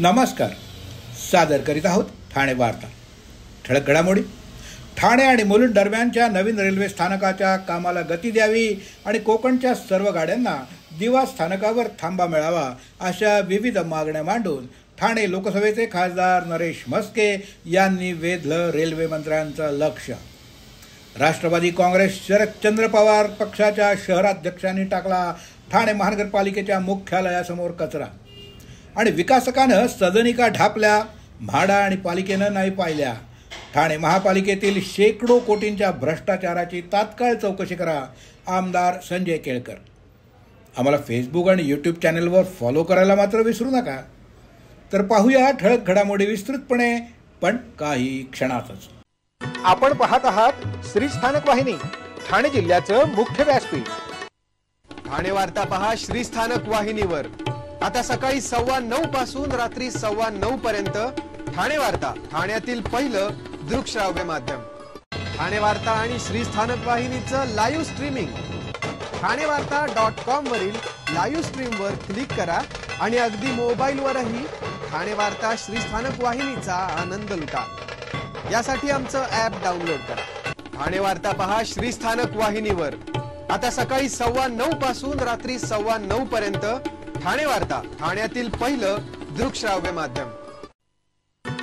नमस्कार. सादर करीत आहोत ठाणे वार्ता. ठळक घडामोडी. ठाणे आणि मुलुंड दरम्यानच्या नवीन रेल्वे स्थानकाच्या कामाला गती द्यावी आणि कोकणच्या सर्व गाड्यांना दिवा स्थानकावर थांबा मिळावा अशा विविध मागण्या मांडून ठाणे लोकसभेचे खासदार नरेश म्हस्के यांनी वेधलं रेल्वे मंत्र्यांचं लक्ष. राष्ट्रवादी काँग्रेस शरदचंद्र पवार पक्षाच्या शहराध्यक्षांनी टाकला ठाणे महानगरपालिकेच्या मुख्यालयासमोर कचरा आणि विकासकानं सदनिका ढापल्या, म्हाडा आणि पालिकेनं नाही पाहिल्या. ठाणे महापालिकेतील शेकडो कोटींच्या भ्रष्टाचाराची तात्काळ चौकशी करा, आमदार संजय केळकर. आम्हाला फेसबुक आणि यूट्यूब चॅनलवर फॉलो करायला मात्र विसरू नका. तर पाहूया ठळक घडामोडी विस्तृतपणे, पण काही क्षणातच. आपण पाहत आहात श्री स्थानक वाहिनी, ठाणे जिल्ह्याचं मुख्य व्यासपीठ. ठाणे वार्ता पहा श्री स्थानक वाहिनीवर. आता सकाळी 9:15 पासून रात्री 9:15 पर्यंत ठाणे वार्ता, ठाण्यातील पहिलं दृकश्राव्य माध्यम. ठाणे वार्ता आणि श्री स्थानक वाहिनीचं लाईव्ह स्ट्रीमिंग ठाणेवार्ता.com वरील लाईव्ह स्ट्रीमवर क्लिक करा आणि अगदी मोबाईलवरही ठाणे वार्ता श्री स्थानक वाहिनीचा आनंद लुटा. यासाठी आमचं ॲप डाउनलोड करा. ठाणे वार्ता पहा श्री स्थानक वाहिनीवर. आता सकाळी 9:15 पासून रात्री 9:15 पर्यंत ठाणे वार्ता, ठाण्यातील पहिलं दृकश्राव्य माध्यम.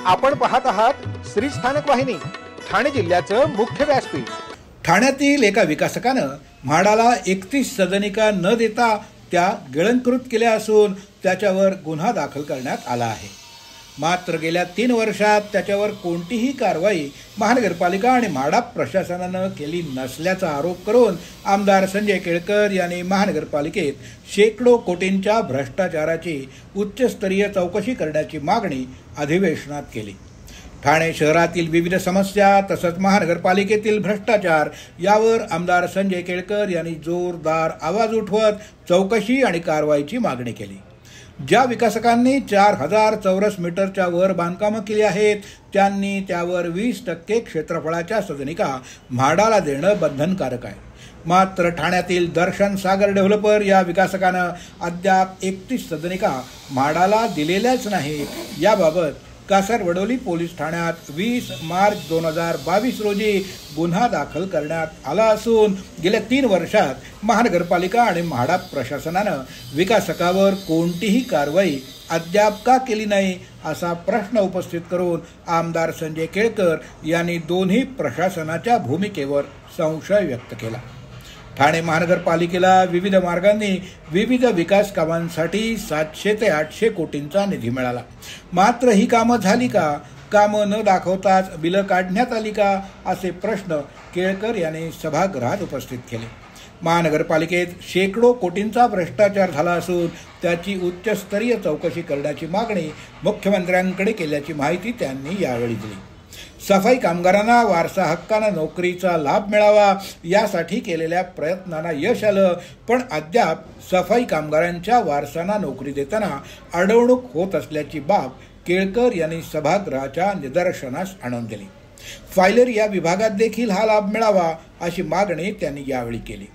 आपण पाहत आहात श्री स्थानक वाहिनी, ठाणे जिल्ह्याचं मुख्य व्यासपीठ. ठाण्यातील एका विकासकानं म्हाडाला 31 सदनिका न देता त्या गिळंकृत केल्या असून त्याच्यावर गुन्हा दाखल करण्यात आला आहे. मात्र गेल्या 3 वर्षात त्याच्यावर कोणतीही कारवाई महानगरपालिका आणि म्हाडा प्रशासनानं केली नसल्याचा आरोप करून आमदार संजय केळकर यांनी महानगरपालिकेत शेकडो कोटींच्या भ्रष्टाचाराची उच्चस्तरीय चौकशी करण्याची मागणी अधिवेशनात केली. ठाणे शहरातील विविध समस्या तसंच महानगरपालिकेतील भ्रष्टाचार यावर आमदार संजय केळकर यांनी जोरदार आवाज उठवत चौकशी आणि कारवाईची मागणी केली. ज्या विकासकांनी 4000 चौरस मीटरच्या वर बांधकामं केली आहेत त्यांनी त्यावर 20% क्षेत्रफळाच्या सदनिका म्हाडाला देणं बंधनकारक आहे. मात्र ठाण्यातील दर्शन सागर डेव्हलपर या विकासकानं अद्याप 31 सदनिका म्हाडाला दिलेल्याच नाही. याबाबत कासारवडोली पोलीस ठाण्यात 20 मार्च 2022 रोजी गुन्हा दाखल करण्यात आला असून गेल्या 3 वर्षात महानगरपालिका आणि म्हाडा प्रशासनानं विकासकावर कोणतीही कारवाई अद्याप का केली नाही असा प्रश्न उपस्थित करून आमदार संजय केळकर यांनी दोन्ही प्रशासनाच्या भूमिकेवर संशय व्यक्त केला. ठाणे महानगरपालिकेला विविध मार्गांनी विविध विकास कामांसाठी 700 ते 800 कोटींचा निधी मिळाला. मात्र ही कामं झाली का? कामं न दाखवताच बिलं काढण्यात आली का? असे प्रश्न केळकर यांनी सभागृहात उपस्थित केले. महानगरपालिकेत शेकडो कोटींचा भ्रष्टाचार झाला असून त्याची उच्चस्तरीय चौकशी करण्याची मागणी मुख्यमंत्र्यांकडे केल्याची माहिती त्यांनी यावेळी दिली. सफाई कामगारांना वारसा हक्कानं नोकरीचा लाभ मिळावा यासाठी केलेल्या प्रयत्नांना यश आलं, पण अद्याप सफाई कामगारांच्या वारसांना नोकरी देताना अडवणूक होत असल्याची बाब केळकर यांनी सभागृहाच्या निदर्शनास आणून दिली. फायलर या विभागात देखील हा लाभ मिळावा अशी मागणी त्यांनी यावेळी केली.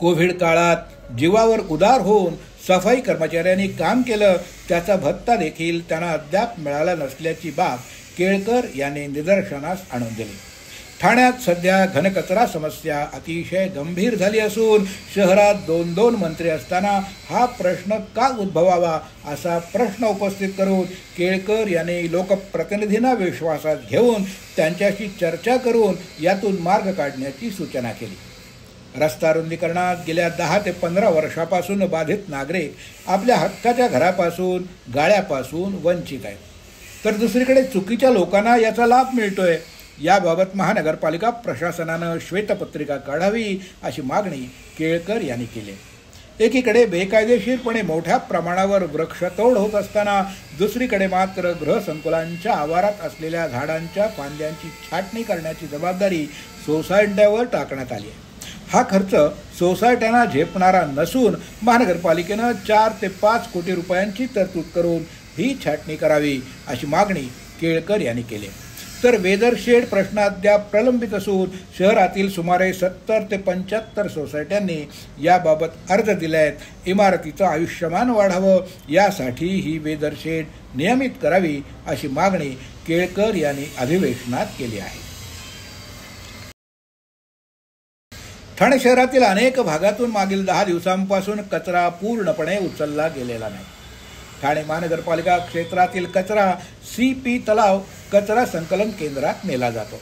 कोविड काळात जीवावर उदार होऊन सफाई कर्मचाऱ्यांनी काम केलं, त्याचा भत्ता देखील त्यांना अद्याप मिळाला नसल्याची बाब केळकर यांनी निदर्शनास आणून दिली. ठाण्यात सध्या घनकचरा समस्या अतिशय गंभीर झाली असून शहरात 2-2 मंत्री असताना हा प्रश्न का उद्भवावा असा प्रश्न उपस्थित करून केळकर यांनी लोकप्रतिनिधींना विश्वासात घेऊन त्यांच्याशी चर्चा करून यातून मार्ग काढण्याची सूचना केली. रस्ता रुंदीकरणात गेल्या 10 ते 15 वर्षापासून बाधित नागरिक आपल्या हक्काच्या घरापासून, गाळ्यापासून वंचित आहेत, तर दुसरीकडे चुकीच्या लोकांना याचा लाभ मिळतोय. याबाबत महानगरपालिका प्रशासनानं श्वेतपत्रिका काढावी अशी मागणी केळकर यांनी केली. एकीकडे बेकायदेशीरपणे मोठ्या प्रमाणावर वृक्षतोड होत असताना दुसरीकडे मात्र गृहसंकुलांच्या आवारात असलेल्या झाडांच्या फांद्यांची छाटणी करण्याची जबाबदारी सोसायट्यांवर टाकण्यात आली आहे. हा खर्च सोसायट्यांना झेपणारा नसून महानगरपालिकेनं 4 ते 5 कोटी रुपयांची तरतूद करून ही छाटणी करावी अशी मागणी केळकर यांनी केली. तर वेदरशेड प्रश्न अद्याप प्रलंबित असून शहरातील सुमारे 70 ते 75 सोसायट्यांनी याबाबत अर्ज दिले आहेत. इमारतीचं आयुष्यमान वाढावं यासाठी ही वेदरशेड नियमित करावी अशी मागणी केळकर यांनी अधिवेशनात केली आहे. ठाणे शहरातील अनेक भागातून मागील 10 दिवसांपासून कचरा पूर्णपणे उचलला गेलेला नाही. ठाणे महानगरपालिका क्षेत्रातील कचरा CP तलाव कचरा संकलन केंद्रात नेला जातो.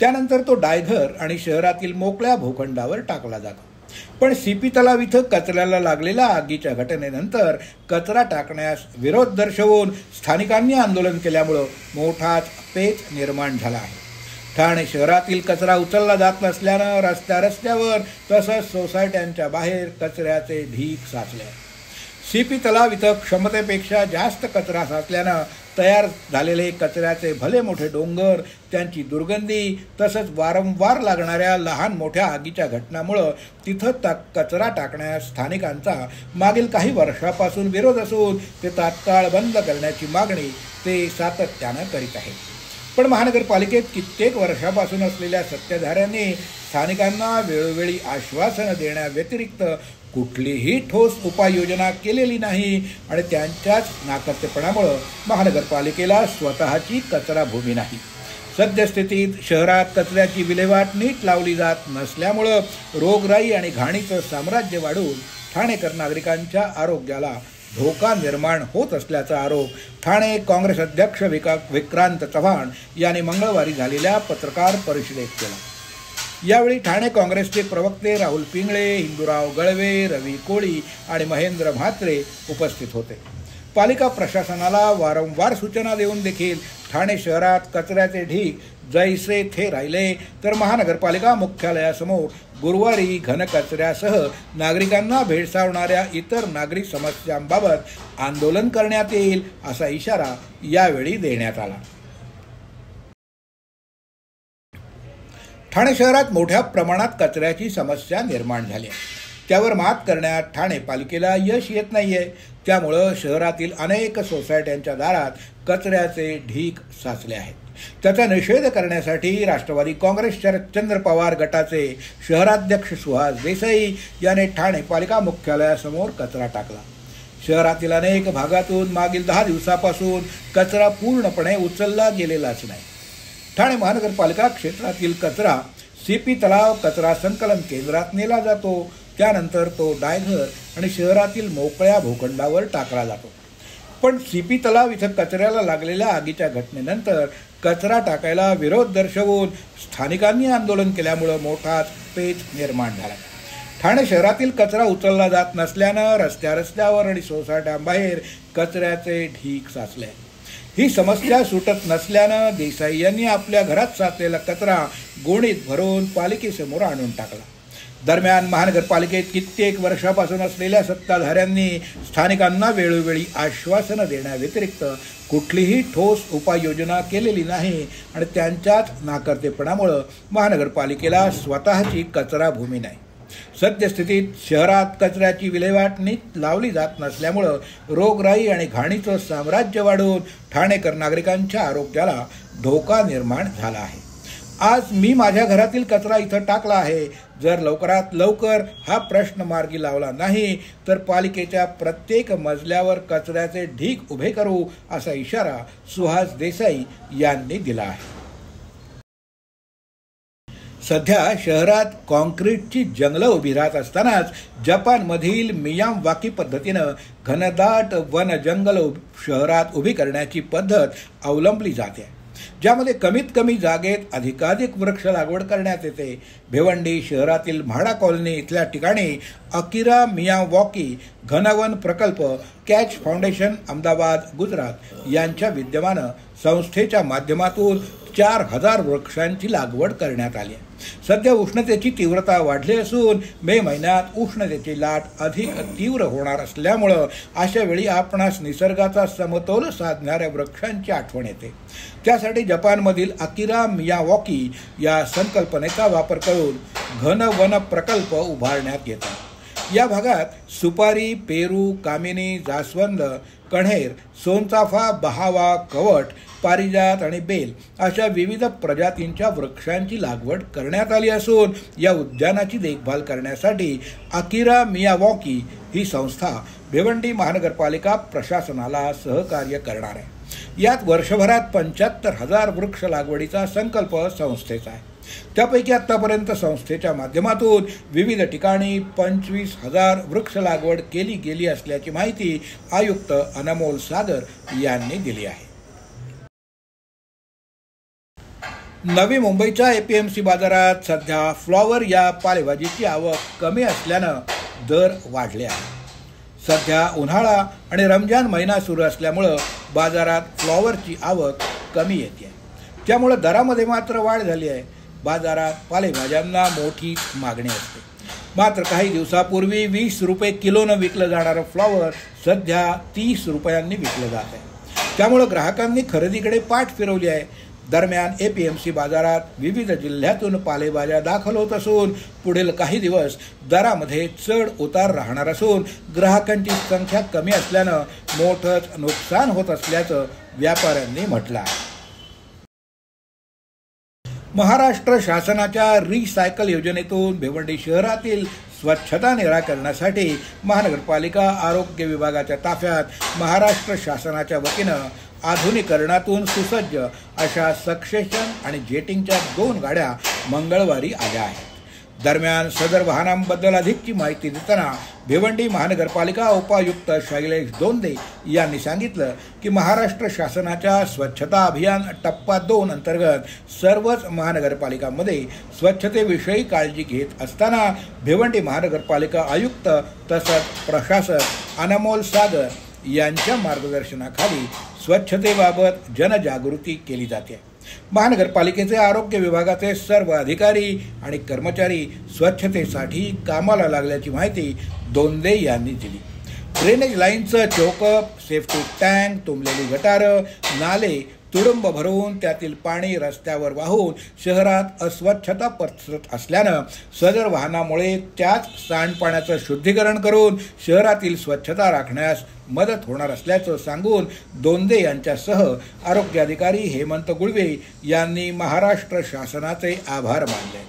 त्यानंतर तो डायघर आणि शहरातील मोकळ्या भूखंडावर टाकला जातो. पण CP तलाव इथं कचऱ्याला लागलेल्या आगीच्या घटनेनंतर कचरा टाकण्यास विरोध दर्शवून स्थानिकांनी आंदोलन केल्यामुळं मोठाच पेच निर्माण झाला आहे. ठाणे शहरातील कचरा उचलला जात नसल्यानं रस्त्यावर तसंच सोसायट्यांच्या बाहेर कचऱ्याचे ढीग साचले. CP तलाव इथं क्षमतेपेक्षा जास्त कचरा साचल्यानं तयार झालेले कचऱ्याचे भले मोठे डोंगर, त्यांची दुर्गंधी तसंच वारंवार लागणाऱ्या लहान मोठ्या आगीच्या घटनामुळं तिथं कचरा टाकण्यास स्थानिकांचा मागील काही वर्षापासून विरोध असून ते तात्काळ बंद करण्याची मागणी ते सातत्यानं करीत आहेत. पण महानगरपालिकेत कित्येक वर्षापासून असलेल्या सत्ताधाऱ्यांनी स्थानिकांना वेळोवेळी आश्वासनं देण्याव्यतिरिक्त कुठलीही ठोस उपाययोजना केलेली नाही आणि त्यांच्याच नाकर्तेपणामुळं महानगरपालिकेला स्वतःची कचराभूमी नाही. सद्यस्थितीत शहरात कचऱ्याची विल्हेवाट नीट लावली जात नसल्यामुळं रोगराई आणि घाणीचं साम्राज्य वाढून ठाणेकर नागरिकांच्या आरोग्याला धोका निर्माण होत असल्याचा आरोप ठाणे काँग्रेस अध्यक्ष विक्रांत चव्हाण यांनी मंगळवारी झालेल्या पत्रकार परिषदेत केला. यावेळी ठाणे काँग्रेसचे प्रवक्ते राहुल पिंगळे, हिंदूराव गळवे, रवी कोळी आणि महेंद्र म्हात्रे उपस्थित होते. पालिका प्रशासनाला वारंवार सूचना देऊन देखील ठाणे शहरात कचऱ्याचे ढीग जैसे थे राहिले तर महानगरपालिका मुख्यालयासमोर गुरुवारी घनकचऱ्यासह नागरिकांना भेडसावणाऱ्या इतर नागरी समस्यांबाबत आंदोलन करण्यात येईल असा इशारा यावेळी देण्यात आला. ठाणे शहरात मोठ्या प्रमाणात कचऱ्याची समस्या निर्माण झाली आहे. त्यावर मात करण्यात ठाणे पालिकेला यश येत नाहीये. त्यामुळं शहरातील अनेक सोसायट्यांच्या दारात कचऱ्याचे ढीग साचले आहेत. त्याचा निषेध करण्यासाठी राष्ट्रवादी काँग्रेस शरदचंद्र पवार गटाचे शहराध्यक्ष सुहास देसाई याने ठाणे पालिका मुख्यालयासमोर कचरा टाकला. शहरातील अनेक भागातून मागील 10 दिवसापासून कचरा पूर्णपणे उचलला गेलेलाच नाही. ठाणे महानगरपालिका क्षेत्रातील कचरा CP तलाव कचरा संकलन केंद्रात नेला जातो. त्यानंतर तो डायघर आणि शहरातील मोकळ्या भूखंडावर टाकला जातो. पण CP तलाव इथं कचऱ्याला लागलेल्या आगीच्या घटनेनंतर कचरा टाकायला विरोध दर्शवून स्थानिकांनी आंदोलन केल्यामुळं मोठाच पेच निर्माण झाला. ठाणे शहरातील कचरा उचलला जात नसल्यानं रस्त्यावर आणि सोसायट्यांबाहेर कचऱ्याचे ढीग साचले. ही समस्या सुटत नसल्यानं देसाई यांनी आपल्या घरात साचलेला कचरा गोणीत भरून पालिकेसमोर आणून टाकला. दरम्यान महानगरपालिकेत कित्येक वर्षापासून असलेल्या सत्ताधाऱ्यांनी स्थानिकांना वेळोवेळी आश्वासनं देण्याव्यतिरिक्त कुठलीही ठोस उपाययोजना केलेली नाही आणि त्यांच्याच नाकर्तेपणामुळं महानगरपालिकेला स्वतःची कचराभूमी नाही. सद्यस्थितीत शहरात कचऱ्याची विल्हेवाट नीट लावली जात नसल्यामुळं रोगराई आणि घाणीचं साम्राज्य वाढून ठाणेकर नागरिकांच्या आरोग्याला धोका निर्माण झाला आहे. आज मी माझ्या घरातील कचरा इथं टाकला आहे. जर लवकरात लवकर हा प्रश्न मार्गी लावला नाही तर पालिकेच्या प्रत्येक मजल्यावर कचऱ्याचे ढीग उभे करू असा इशारा सुहास देसाई यांनी दिला आहे. सध्या शहरात कॉन्क्रीटची जंगलं उभी राहत असतानाच जपानमधील मियावाकी पद्धतीनं घनदाट वन जंगल शहरात उभी करण्याची पद्धत अवलंबली जाते, ज्यामध्ये कमीत कमी जागेत अधिकाधिक वृक्ष लागवड करण्यात येते. भिवंडी शहरातील म्हाडा कॉलनी इथल्या ठिकाणी अकिरा मियावाकी घनवन प्रकल्प कॅच फाउंडेशन अहमदाबाद गुजरात यांच्या विद्यमानं संस्थेच्या माध्यमातून 4000 वृक्षांची लागवड करण्यात आली आहे. सध्या उष्णतेची तीव्रता वाढली असून मे महिन्यात उष्णतेची लाट अधिक तीव्र होणार असल्यामुळं अशा वेळी आपणास निसर्गाचा समतोल साधणाऱ्या वृक्षांची आठवण येते. त्यासाठी जपानमधील अकिरा मियावाकी या संकल्पनेचा वापर करून घन वन प्रकल्प उभारण्यात येतात. या भागात सुपारी, पेरू, कामिनी, जास्वंद, कण्हेर, सोनचाफा, बहावा, कवट, पारिजात आणि बेल अशा विविध प्रजातींच्या वृक्षांची लागवड करण्यात आली असून या उद्यानाची देखभाल करण्यासाठी अकिरा मियावॉकी ही संस्था भिवंडी महानगरपालिका प्रशासनाला सहकार्य करणार आहे. यात वर्षभरात 75,000 वृक्ष लागवडीचा संकल्प संस्थेचा आहे. त्यापैकी आतापर्यंत संस्थेच्या माध्यमातून विविध ठिकाणी 25,000 वृक्ष लागवड केली गेली असल्याची माहिती आयुक्त अनमोल सागर यांनी दिली आहे. नवी मुंबईच्या एपीएमसी बाजारात सध्या फ्लॉवर या पालेभाजीची आवक कमी असल्यानं दर वाढले आहे. सध्या उन्हाळा आणि रमजान महिना सुरू असल्यामुळं बाजारात फ्लॉवरची आवक कमी येते, त्यामुळं दरामध्ये मात्र वाढ झाली आहे. बाजारात पालेभाज्यांना मोठी मागणी असते. मात्र काही दिवसापूर्वी 20 रुपये किलोनं विकलं जाणारं फ्लॉवर सध्या 30 रुपयांनी विकलं जात आहे. त्यामुळं ग्राहकांनी खरेदीकडे पाठ फिरवली आहे. दरम्यान एपीएमसी बाजारात विविध जिल्ह्यातून पालेभाज्या दाखल होत असून पुढील काही दिवस दरामध्ये चढ उतार राहणार असून ग्राहकांची संख्या कमी असल्यानं मोठंच नुकसान होत असल्याचं व्यापाऱ्यांनी म्हटलं आहे. महाराष्ट्र शासनाच्या रिसायकल योजनेतून भिवंडी शहरातील स्वच्छता निराकरणासाठी महानगरपालिका आरोग्य विभागाच्या ताफ्यात महाराष्ट्र शासनाच्या वतीनं आधुनिकीकरणातून सुसज्ज अशा सक्सेशन आणि जेटिंगच्या 2 गाड्या मंगळवारी आल्या आहेत. दरम्यान सदर वाहनांबद्दल अधिकची माहिती देताना भिवंडी महानगरपालिका उपायुक्त शैलेश दोंदे यांनी सांगितलं की महाराष्ट्र शासनाच्या स्वच्छता अभियान टप्पा 2 अंतर्गत सर्वच महानगरपालिकांमध्ये स्वच्छतेविषयी काळजी घेत असताना भिवंडी महानगरपालिका आयुक्त तसंच प्रशासक अनमोल सागर यांच्या मार्गदर्शनाखाली स्वच्छतेबाबत जनजागृती केली जाते. महानगरपालिकेचे आरोग्य विभागाचे सर्व अधिकारी आणि कर्मचारी स्वच्छतेसाठी कामाला लागल्याची माहिती दोंदे यांनी दिली. ड्रेनेज लाईनचं चोकअप, सेफ्टी टँक, तुंबलेली गटारं, नाले तुडुंब भरून त्यातील पाणी रस्त्यावर वाहून शहरात अस्वच्छता पसरत असल्यानं सदर वाहनामुळे त्याच सांडपाण्याचं शुद्धीकरण करून शहरातील स्वच्छता राखण्यास मदत होणार असल्याचं सांगून दोंदे यांच्यासह आरोग्य अधिकारी हेमंत गुळवे यांनी महाराष्ट्र शासनाचे आभार मानले.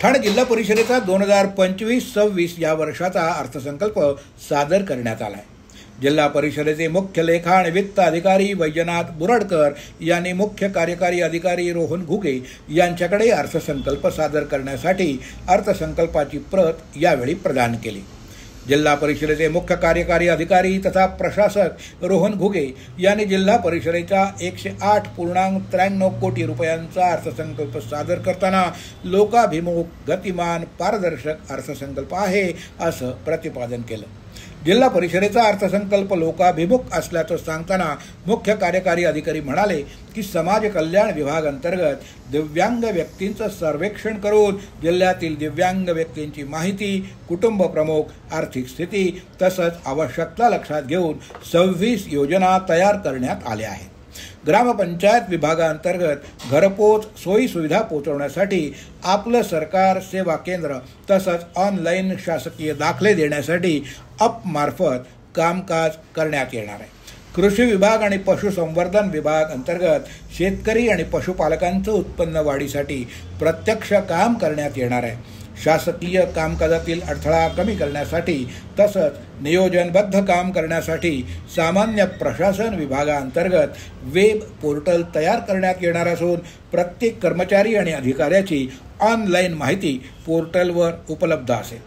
ठाणे जिल्हा परिषदेचा 2025-26 या वर्षाचा अर्थसंकल्प सादर करण्यात आला आहे. जिल्हा परिषदेचे मुख्य लेखा आणि वित्त अधिकारी वैजनाथ बुरडकर यांनी मुख्य कार्यकारी अधिकारी रोहन घुगे यांच्याकडे अर्थसंकल्प सादर करण्यासाठी अर्थसंकल्पाची प्रत यावेळी प्रदान केली. जिल्हा परिषदेचे मुख्य कार्यकारी अधिकारी तथा प्रशासक रोहन घुगे यांनी जिल्हा परिषदेचा 108.93 कोटी रुपयांचा अर्थसंकल्प सादर करताना लोकाभिमुख, गतिमान, पारदर्शक अर्थसंकल्प आहे असं प्रतिपादन केलं. जिल्हा परिषदेचा अर्थसंकल्प लोकाभिमुख असल्याचं सांगताना मुख्य कार्यकारी अधिकारी म्हणाले की समाज कल्याण विभाग अंतर्गत दिव्यांग व्यक्तींचं सर्वेक्षण करून जिल्ह्यातील दिव्यांग व्यक्तींची माहिती, कुटुंब प्रमुख, आर्थिक स्थिती तसंच आवश्यकता लक्षात घेऊन 26 योजना तयार करण्यात आल्या आहेत. ग्रामपंचायत विभागाअंतर्गत घरपोच सोयी सुविधा पोहोचवण्यासाठी आपलं सरकार सेवा केंद्र तसंच ऑनलाईन शासकीय दाखले देण्यासाठी अप मार्फत कामकाज करण्यात येणार आहे. कृषी विभाग आणि पशुसंवर्धन विभाग अंतर्गत शेतकरी आणि पशुपालकांचं उत्पन्न वाढीसाठी प्रत्यक्ष काम करण्यात येणार आहे. शासकीय कामकाजातील अडथळा कमी करण्यासाठी तसंच नियोजनबद्ध काम करण्यासाठी सामान्य प्रशासन विभागाअंतर्गत वेब पोर्टल तयार करण्यात येणार असून प्रत्येक कर्मचारी आणि अधिकाऱ्याची ऑनलाईन माहिती पोर्टलवर उपलब्ध असेल,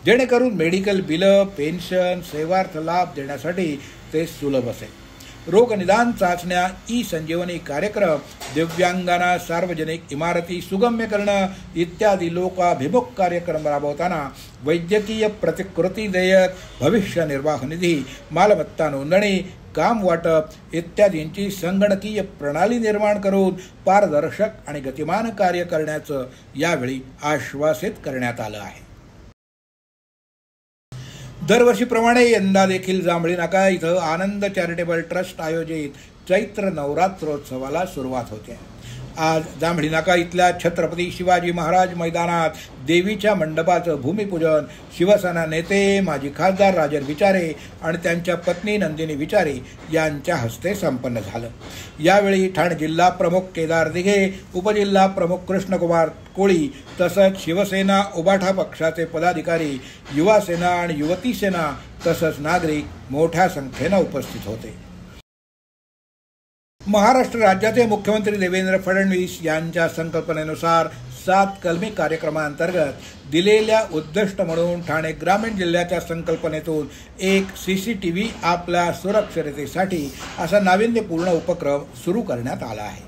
जेणेकरून मेडिकल बिलं, पेन्शन, सेवार्थ लाभ देण्यासाठी ते सुलभ असेल. रोगनिदान चाचण्या, ई संजीवनी कार्यक्रम, दिव्यांगांना सार्वजनिक इमारती सुगम्य करणं इत्यादी लोकाभिमुख कार्यक्रम राबवताना वैद्यकीय प्रतिकृती देयक, भविष्य निर्वाह निधी, मालमत्ता नोंदणी, काम वाटप इत्यादींची संगणकीय प्रणाली निर्माण करून पारदर्शक आणि गतिमान कार्य करण्याचं यावेळी आश्वासित करण्यात आलं आहे. दरवर्षीप्रमाणे यंदा देखील जांभळी नाका इथं आनंद चॅरिटेबल ट्रस्ट आयोजित चैत्र नवरात्रोत्सवाला सुरुवात होते. आज जांभळी नाका इथल्या छत्रपती शिवाजी महाराज मैदानात देवीच्या मंडपाचं भूमिपूजन शिवसेना नेते माजी खासदार राजन विचारे आणि त्यांच्या पत्नी नंदिनी विचारे यांच्या हस्ते संपन्न झालं. यावेळी ठाणे जिल्हा प्रमुख केदार दिघे, उपजिल्हा प्रमुख कृष्णकुमार कोळी तसंच शिवसेना उबाठा पक्षाचे पदाधिकारी, युवा सेना आणि युवती सेना तसंच नागरिक मोठ्या संख्येनं उपस्थित होते. महाराष्ट्र राज्याचे मुख्यमंत्री देवेंद्र फडणवीस यांच्या संकल्पनेनुसार 7 कलमी कार्यक्रमांतर्गत दिलेल्या उद्दिष्ट म्हणून ठाणे ग्रामीण जिल्ह्याच्या संकल्पनेतून एक CCTV आपल्या सुरक्षिततेसाठी असा नाविन्यपूर्ण उपक्रम सुरू करण्यात आला आहे.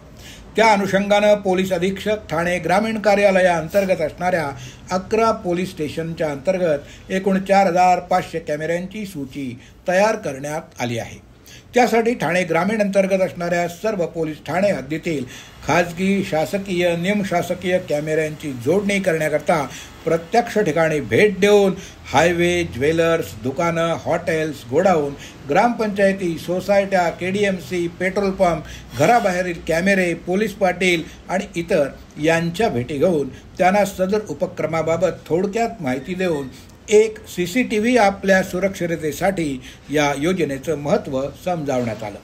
त्या अनुषंगानं पोलीस अधीक्षक ठाणे ग्रामीण कार्यालयाअंतर्गत असणाऱ्या 11 पोलीस स्टेशनच्या अंतर्गत एकूण 4,500 कॅमेऱ्यांची सूची तयार करण्यात आली आहे. त्यासाठी ठाणे ग्रामीण अंतर्गत असणाऱ्या सर्व पोलीस ठाणे हद्दीतील खाजगी, शासकीय, निमशासकीय कॅमेऱ्यांची जोडणी करण्याकरता प्रत्यक्ष ठिकाणी भेट देऊन हायवे, ज्वेलर्स, दुकानं, हॉटेल्स, गोडाऊन, ग्रामपंचायती, सोसायट्या, KDMC, पेट्रोल पंप, घराबाहेरील कॅमेरे, पोलीस पाटील आणि इतर यांच्या भेटी घेऊन त्यांना सदर उपक्रमाबाबत थोडक्यात माहिती देऊन एक CCTV आपल्या सुरक्षिततेसाठी या योजनेचं महत्त्व समजावण्यात आलं.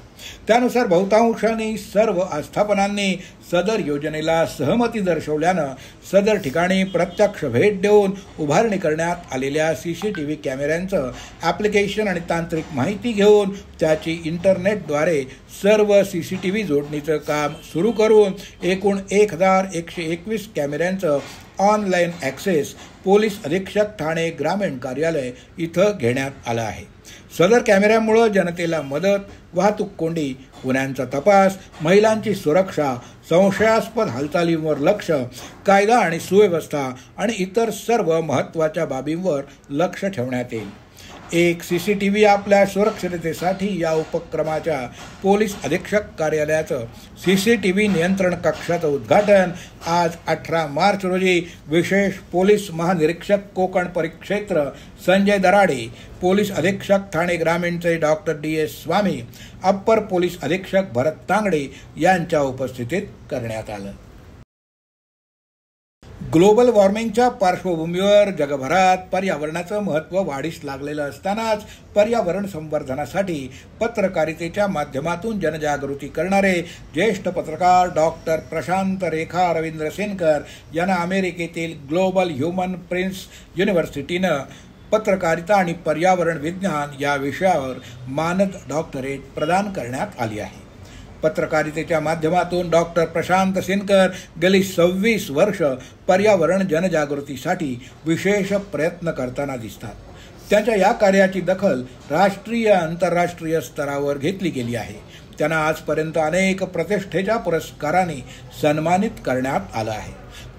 त्यानुसार बहुतांशांनी सर्व आस्थापनांनी सदर योजनेला सहमती दर्शवल्यानं सदर ठिकाणी प्रत्यक्ष भेट देऊन उभारणी करण्यात आलेल्या CCTV कॅमेऱ्यांचं ॲप्लिकेशन आणि तांत्रिक माहिती घेऊन त्याची इंटरनेटद्वारे सर्व CCTV जोडणीचं काम सुरू करून एकूण 1,121 कॅमेऱ्यांचं ऑनलाईन ॲक्सेस पोलीस अधीक्षक ठाणे ग्रामीण कार्यालय इथं घेण्यात आलं आहे. सदर कॅमेऱ्यामुळं जनतेला मदत, वाहतूक कोंडी, गुन्ह्यांचा तपास, महिलांची सुरक्षा, संशयास्पद हालचालींवर लक्ष, कायदा आणि सुव्यवस्था आणि इतर सर्व महत्त्वाच्या बाबींवर लक्ष ठेवण्यात येईल. एक CCTV आपल्या सुरक्षिततेसाठी या उपक्रमाच्या पोलीस अधीक्षक कार्यालयाचं CCTV नियंत्रण कक्षाचं उद्घाटन आज 18 मार्च रोजी विशेष पोलीस महानिरीक्षक कोकण परिक्षेत्र संजय दराडे, पोलीस अधीक्षक ठाणे ग्रामीणचे डॉक्टर DS स्वामी, अप्पर पोलीस अधीक्षक भरत तांगडे यांच्या उपस्थितीत करण्यात आलं. ग्लोबल वॉर्मिंगच्या पार्श्वभूमीवर जगभरात पर्यावरणाचं महत्त्व वाढीस लागलेलं असतानाच पर्यावरण संवर्धनासाठी पत्रकारितेच्या माध्यमातून जनजागृती करणारे ज्येष्ठ पत्रकार डॉक्टर प्रशांत रेखा रवींद्र सेनकर यांना अमेरिकेतील ग्लोबल ह्युमन प्रिन्स युनिव्हर्सिटीनं पत्रकारिता आणि पर्यावरण विज्ञान या विषयावर मानद डॉक्टरेट प्रदान करण्यात आली आहे. पत्रकारितेच्या माध्यमातून डॉक्टर प्रशांत सेनकर गेली 26 वर्ष पर्यावरण जनजागृतीसाठी विशेष प्रयत्न करताना दिसतात. त्यांच्या या कार्याची दखल राष्ट्रीय आंतरराष्ट्रीय स्तरावर घेतली गेली आहे. त्यांना आजपर्यंत अनेक प्रतिष्ठेच्या पुरस्कारांनी सन्मानित करण्यात आलं आहे.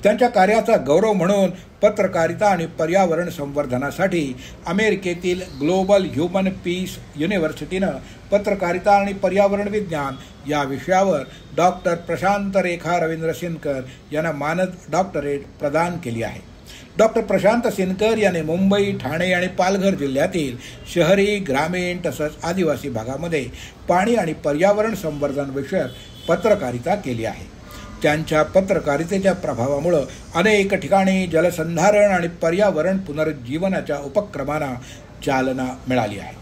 त्यांच्या कार्याचा गौरव म्हणून पत्रकारिता आणि पर्यावरण संवर्धनासाठी अमेरिकेतील ग्लोबल ह्युमन पीस युनिव्हर्सिटीनं पत्रकारिता आणि पर्यावरण विज्ञान या विषयावर डॉक्टर प्रशांत रेखा रवींद्र सेनकर यांना मानद डॉक्टरेट प्रदान केली आहे. डॉक्टर प्रशांत सेनकर यांनी मुंबई, ठाणे आणि पालघर जिल्ह्यातील शहरी, ग्रामीण तसंच आदिवासी भागामध्ये पाणी आणि पर्यावरण संवर्धन विषयक पत्रकारिता केली आहे. त्यांच्या पत्रकारितेच्या प्रभावामुळे अनेक ठिकाणी जलसंधारण आणि पर्यावरण पुनरुज्जीवनाच्या उपक्रमांना चालना मिळाली आहे.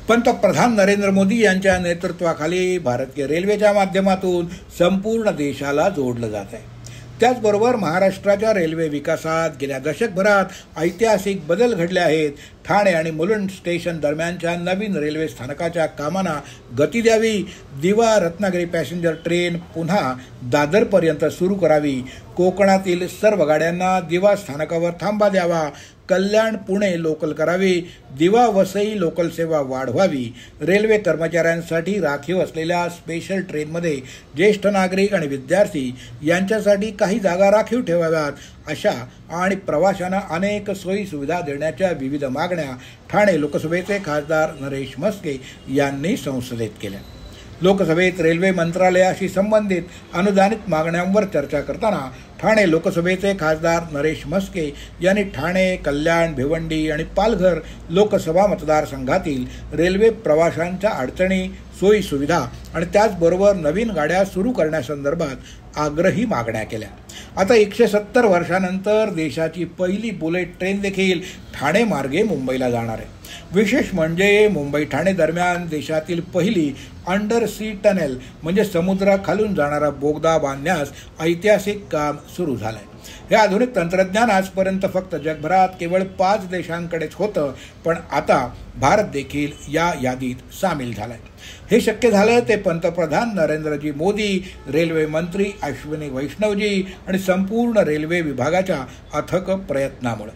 पंतप्रधान नरेंद्र मोदी यांच्या नेतृत्वाखाली भारतीय रेल्वेच्या माध्यमातून संपूर्ण देशाला जोडलं जात आहे. त्याचबरोबर महाराष्ट्राच्या रेल्वे विकासात गेल्या दशकभरात ऐतिहासिक बदल घडले आहेत. ठाणे आणि मुलुंड स्टेशन दरम्यानच्या नवीन रेल्वे स्थानकाच्या कामांना गती द्यावी, दिवा रत्नागिरी पॅसेंजर ट्रेन पुन्हा दादरपर्यंत सुरू करावी, कोकणातील सर्व गाड्यांना दिवा स्थानकावर थांबा द्यावा, कल्याण पुणे लोकल करावी, दिवा वसई लोकल सेवा वाढवावी, रेल्वे कर्मचाऱ्यांसाठी राखीव असलेल्या स्पेशल ट्रेनमध्ये ज्येष्ठ नागरिक आणि विद्यार्थी यांच्यासाठी काही जागा राखीव ठेवाव्यात, अशा आणि प्रवाशांना अनेक सोयी सुविधा देण्याच्या विविध मागण्या ठाणे लोकसभेचे खासदार नरेश म्हस्के यांनी संसदेत केल्या. लोकसभेत रेल्वे मंत्रालयाशी संबंधित अनुदानित मागण्यांवर चर्चा करताना ठाणे लोकसभेचे खासदार नरेश म्हस्के यांनी ठाणे, कल्याण, भिवंडी आणि पालघर लोकसभा मतदारसंघातील रेल्वे प्रवाशांच्या अडचणी, सोयी सुविधा आणि त्याचबरोबर नवीन गाड्या सुरू करण्यासंदर्भात आग्रही मागण्या केल्या. आता 170 वर्षांनंतर देशाची पहिली बुलेट ट्रेन देखील ठाणे मार्गे मुंबईला जाणार आहे. विशेष म्हणजे मुंबई ठाणे दरम्यान देशातील पहिली अंडर सी टनेल म्हणजे समुद्राखालून जाणारा बोगदा बांधण्यास ऐतिहासिक काम सुरू झालंय. हे आधुनिक तंत्रज्ञान आजपर्यंत फक्त जगभरात केवळ 5 देशांकडेच होतं, पण आता भारत देखील या यादीत सामील झालाय. हे शक्य झालं ते पंतप्रधान नरेंद्रजी मोदी, रेल्वे मंत्री अश्विनी वैष्णवजी आणि संपूर्ण रेल्वे विभागाच्या अथक प्रयत्नामुळे.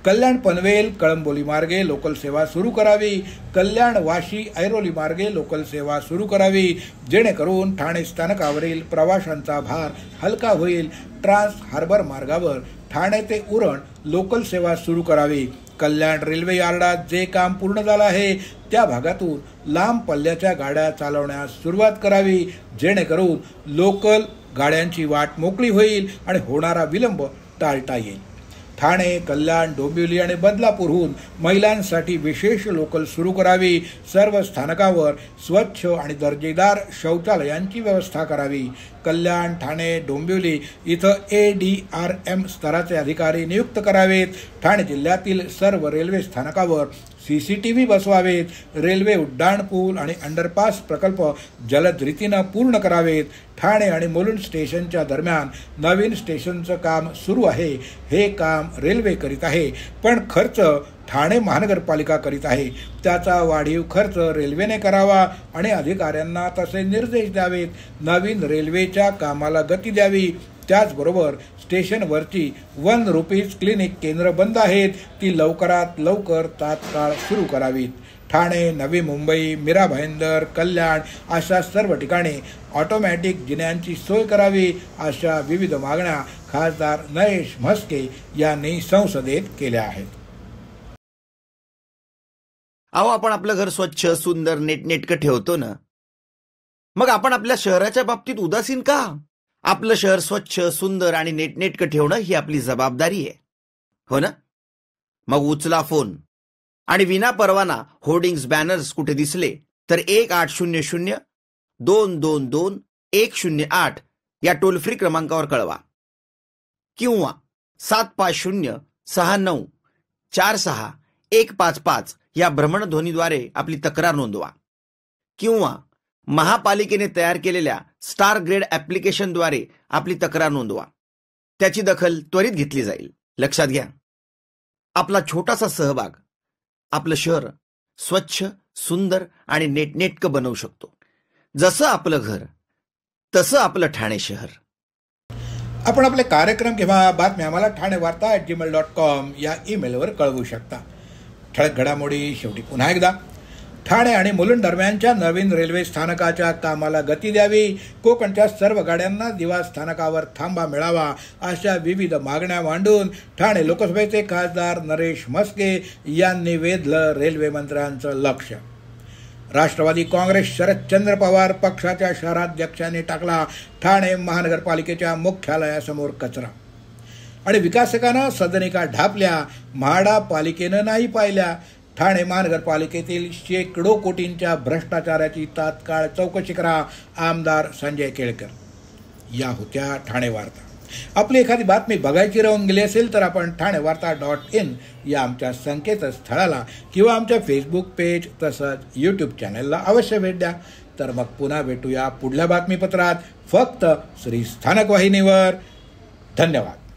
कल्याण पनवेल कळंबोली मार्गे लोकल सेवा सुरू करावी, कल्याण वाशी ऐरोली मार्गे लोकल सेवा सुरू करावी, जेणेकरून ठाणे स्थानकावरील प्रवाशांचा भार हलका होईल. ट्रान्स हार्बर मार्गावर ठाणे ते उरण लोकल सेवा सुरू करावी. कल्याण रेल्वे यार्डात जे काम पूर्ण झालं आहे त्या भागातून लांब पल्ल्याच्या गाड्या चालवण्यास सुरुवात करावी, जेणेकरून लोकल गाड्यांची वाट मोकळी होईल आणि होणारा विलंब टाळता येईल. ठाणे, कल्याण, डोंबिवली आणि बदलापूरहून महिलांसाठी विशेष लोकल सुरू करावी. सर्व स्थानकावर स्वच्छ आणि दर्जेदार शौचालयांची व्यवस्था करावी. कल्याण, ठाणे, डोंबिवली इथं ADRM स्तराचे अधिकारी नियुक्त करावेत. ठाणे जिल्ह्यातील सर्व रेल्वे स्थानकावर CCTV बसवावेत. रेल्वे उड्डाणपूल आणि अंडरपास प्रकल्प जलद रीतीनं पूर्ण करावेत. ठाणे आणि मुलुंड स्टेशनच्या दरम्यान नवीन स्टेशनचं काम सुरू आहे. हे काम रेल्वे करीत आहे, पण खर्च ठाणे महानगरपालिका करीत आहे. त्याचा वाढीव खर्च रेल्वेने करावा आणि अधिकाऱ्यांना तसे निर्देश द्यावेत. नवीन रेल्वेच्या कामाला गती द्यावी. त्याचबरोबर स्टेशनवरची 1 रुपीज क्लिनिक केंद्र बंद आहेत, ती लवकरात लवकर तात्काळ सुरू करावीत. ठाणे, नवी मुंबई, मीरा भाईंदर, कल्याण अशा सर्व ठिकाणी ऑटोमॅटिक जिन्यांची सोय करावी. अशा विविध मागण्या खासदार नरेश म्हस्के यांनी संसदेत केल्या आहेत. अहो, आपण आपलं घर स्वच्छ, सुंदर, नेटनेटकं ठेवतो ना, मग आपण आपल्या शहराच्या बाबतीत उदासीन का? आपलं शहर स्वच्छ, सुंदर आणि नेटनेटकं ठेवणं ही आपली जबाबदारी आहे, हो ना? मग उचला फोन आणि विना परवाना होर्डिंग्स, बॅनर्स कुठे दिसले तर 1800-222-108 या टोल फ्री क्रमांकावर कळवा किंवा 750-6946-155 या भ्रमणध्वनीद्वारे आपली तक्रार नोंदवा किंवा महापालिकेने तयार केलेल्या स्टार ग्रेड ॲप्लिकेशनद्वारे आपली तक्रार नोंदवा. त्याची दखल त्वरित घेतली जाईल. लक्षात घ्या, आपला छोटासा सहभाग आपलं शहर स्वच्छ, सुंदर आणि नेटनेटकं बनवू शकतो. जसं आपलं घर तसं आपलं ठाणे शहर. आपण आपले कार्यक्रम किंवा बातम्या आम्हाला ठाणेवार्ता@gmail.com या ईमेलवर कळवू शकता. ठळक घडामोडी शेवटी पुन्हा एकदा. ठाणे आणि मुलुंड दरम्यानच्या नवीन रेल्वे स्थानकाच्या कामाला गती द्यावी. कोकणच्या सर्व गाड्यांना दिवा स्थानकावर थांबा मिळावा. अशा विविध मागण्या मांडून ठाणे लोकसभेचे खासदार नरेश म्हस्के यांनी वेधलं रेल्वे मंत्र्यांचं लक्ष. राष्ट्रवादी काँग्रेस शरदचंद्र पवार पक्षाच्या शहराध्यक्षांनी टाकला ठाणे महानगरपालिकेच्या मुख्यालयासमोर कचरा आणि विकासकांना सदनिका ढापल्या. म्हाडा पालिकेनं नाही पाहिल्या. ठाणे महानगरपालिकेतील शेकडो कोटींच्या भ्रष्टाचाराची तात्काळ चौकशी करा. आमदार संजय केळकर. या होत्या ठाणे वार्ता. आपली एखादी बातमी बघायची राहून गेली असेल तर आपण ठाणेवार्ता.in या आमच्या संकेतस्थळाला किंवा आमच्या फेसबुक पेज तसंच YouTube चॅनलला अवश्य भेट द्या. तर मग पुन्हा भेटूया पुढल्या बातमीपत्रात फक्त श्री स्थानक वाहिनीवर. धन्यवाद.